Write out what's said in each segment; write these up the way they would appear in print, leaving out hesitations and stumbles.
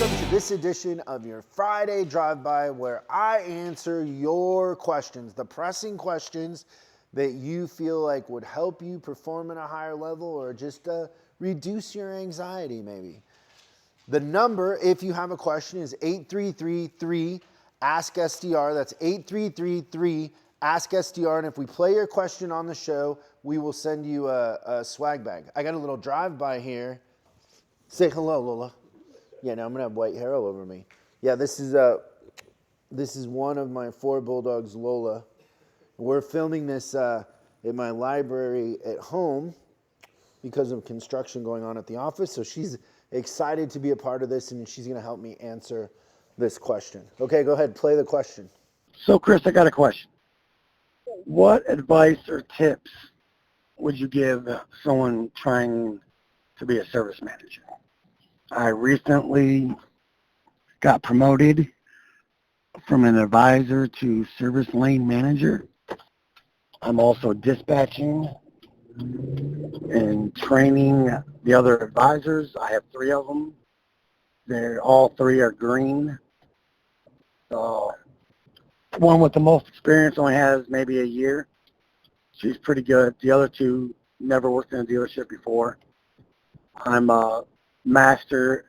Welcome to this edition of your Friday Drive-By, where I answer your questions, the pressing questions that you feel like would help you perform at a higher level or just reduce your anxiety maybe. The number, if you have a question, is 833-3-ASK-SDR. That's 833-3-ASK-SDR. And if we play your question on the show, we will send you a swag bag. I got a little drive-by here. Say hello, Lola. Yeah, now I'm gonna have white hair all over me. Yeah, this is one of my 4 bulldogs, Lola. We're filming this in my library at home because of construction going on at the office. So she's excited to be a part of this, and she's gonna help me answer this question. Okay, go ahead, play the question. So, Chris, I got a question. What advice or tips would you give someone trying to be a service manager? I recently got promoted from an advisor to service lane manager. I'm also dispatching and training the other advisors. I have 3 of them. All 3 are green. So one with the most experience only has maybe a year. She's pretty good. The other 2 never worked in a dealership before. I'm a master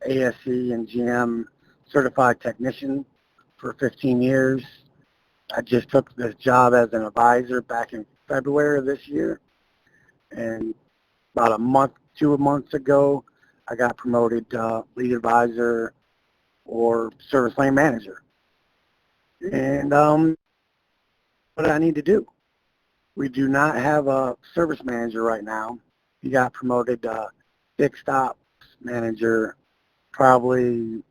ASE and GM certified technician for 15 years. I just took this job as an advisor back in February of this year. And about 2 months ago, I got promoted to lead advisor or service lane manager. And what do I need to do? We do not have a service manager right now. He got promoted to fixed ops manager probably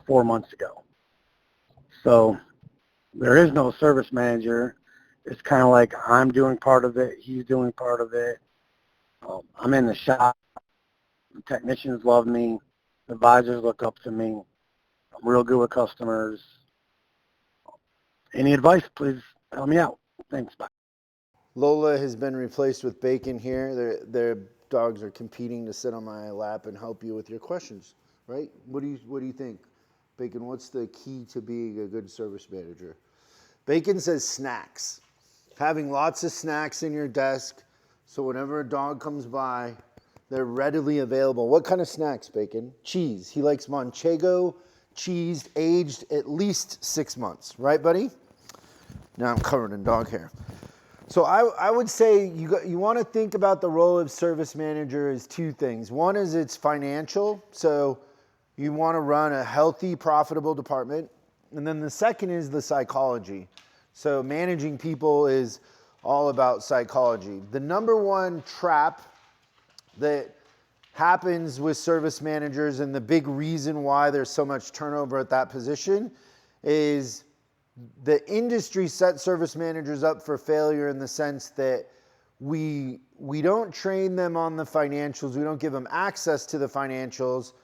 4 months ago. So there is no service manager. It's kind of like I'm doing part of it, he's doing part of it. I'm in the shop. The technicians love me. The advisors look up to me. I'm real good with customers. Any advice, please help me out. Thanks, bye. Lola has been replaced with Bacon here. Their dogs are competing to sit on my lap and help you with your questions, right? What do you think? Bacon, what's the key to being a good service manager? Bacon says snacks. Having lots of snacks in your desk, so whenever a dog comes by, they're readily available. What kind of snacks, Bacon? Cheese. He likes Manchego cheese, aged at least 6 months. Right, buddy? Now I'm covered in dog hair. So I would say you want to think about the role of service manager as 2 things. One is it's financial. So you want to run a healthy, profitable department. And then the second is the psychology. So managing people is all about psychology. The number one trap that happens with service managers, and the big reason why there's so much turnover at that position, is the industry sets service managers up for failure in the sense that we don't train them on the financials, we don't give them access to the financials,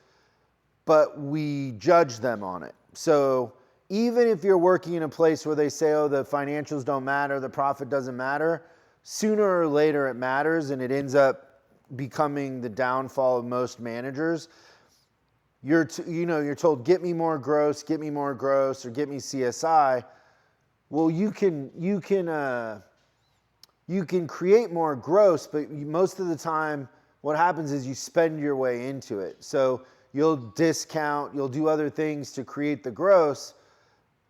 but we judge them on it. So even if you're working in a place where they say, oh, the financials don't matter, the profit doesn't matter, sooner or later it matters, and it ends up becoming the downfall of most managers. You're told, get me more gross, or get me CSI. Well, you can create more gross, but most of the time, what happens is you spend your way into it. So you'll discount, you'll do other things to create the gross,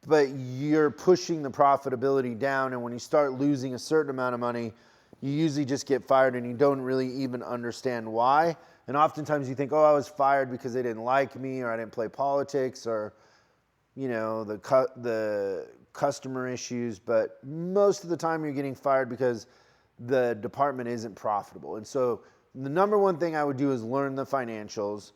but you're pushing the profitability down. And when you start losing a certain amount of money, you usually just get fired and you don't really even understand why. And oftentimes you think, oh, I was fired because they didn't like me, or I didn't play politics, or, the customer issues. But most of the time you're getting fired because the department isn't profitable. And so the number one thing I would do is learn the financials,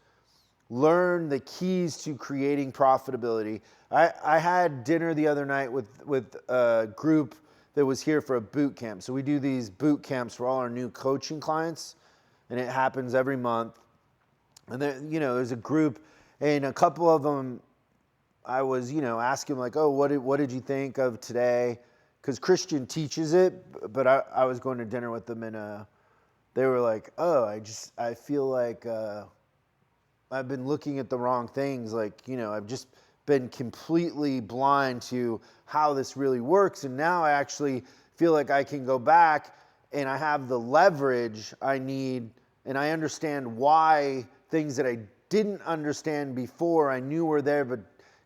learn the keys to creating profitability. I had dinner the other night with a group that was here for a boot camp. So we do these boot camps for all our new coaching clients, and it happens every month. And then, there's a group, and a couple of them, I was, asking like, oh, what did you think of today? Because Christian teaches it, but I was going to dinner with them, and they were like, oh, I feel like I've been looking at the wrong things. Like, I've just been completely blind to how this really works. And now I actually feel like I can go back and I have the leverage I need, and I understand why things that I didn't understand before, I knew were there but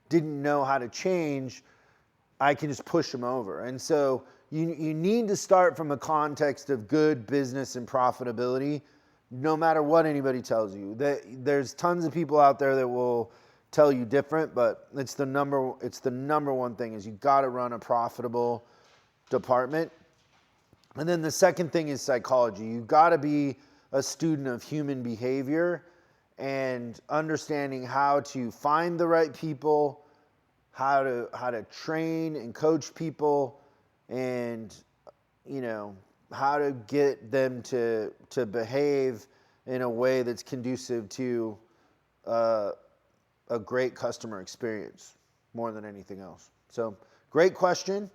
didn't know how to change, I can just push them over. And so you need to start from a context of good business and profitability, no matter what anybody tells you. There's tons of people out there that will tell you different, but it's the number one thing is you got to run a profitable department. And then the second thing is psychology. You got to be a student of human behavior and understanding how to find the right people, how to train and coach people, and how to get them to behave in a way that's conducive to a great customer experience more than anything else. So great question.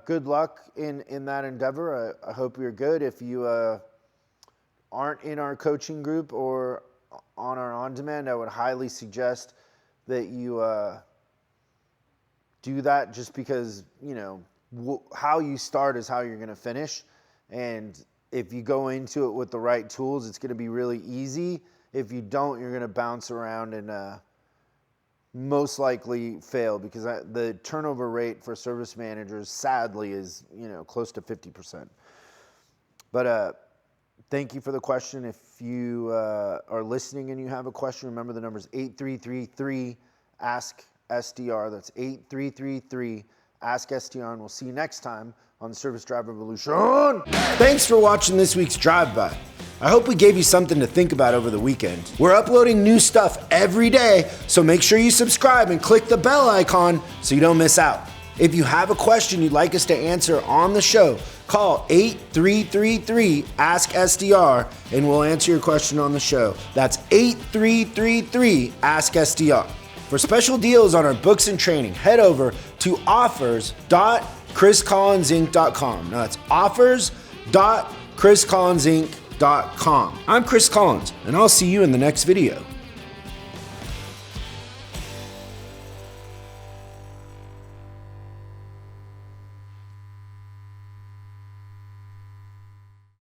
Good luck in that endeavor. I hope you're good. If you aren't in our coaching group or on our on-demand, I would highly suggest that you do that, just because, how you start is how you're going to finish. And if you go into it with the right tools, it's going to be really easy. If you don't, you're going to bounce around and most likely fail, because the turnover rate for service managers, sadly, is close to 50%. But thank you for the question. If you are listening and you have a question, remember the number is 8333-ASK-SDR. That's 8333-ASK-SDR, and we'll see you next time on the Service Drive Revolution. Thanks for watching this week's Drive By. I hope we gave you something to think about over the weekend. We're uploading new stuff every day, so make sure you subscribe and click the bell icon so you don't miss out. If you have a question you'd like us to answer on the show, call 8333-ASK-SDR and we'll answer your question on the show. That's 8333-ASK-SDR. For special deals on our books and training, head over to offers.chriscollinsinc.com. Now that's offers.chriscollinsinc.com. I'm Chris Collins, and I'll see you in the next video.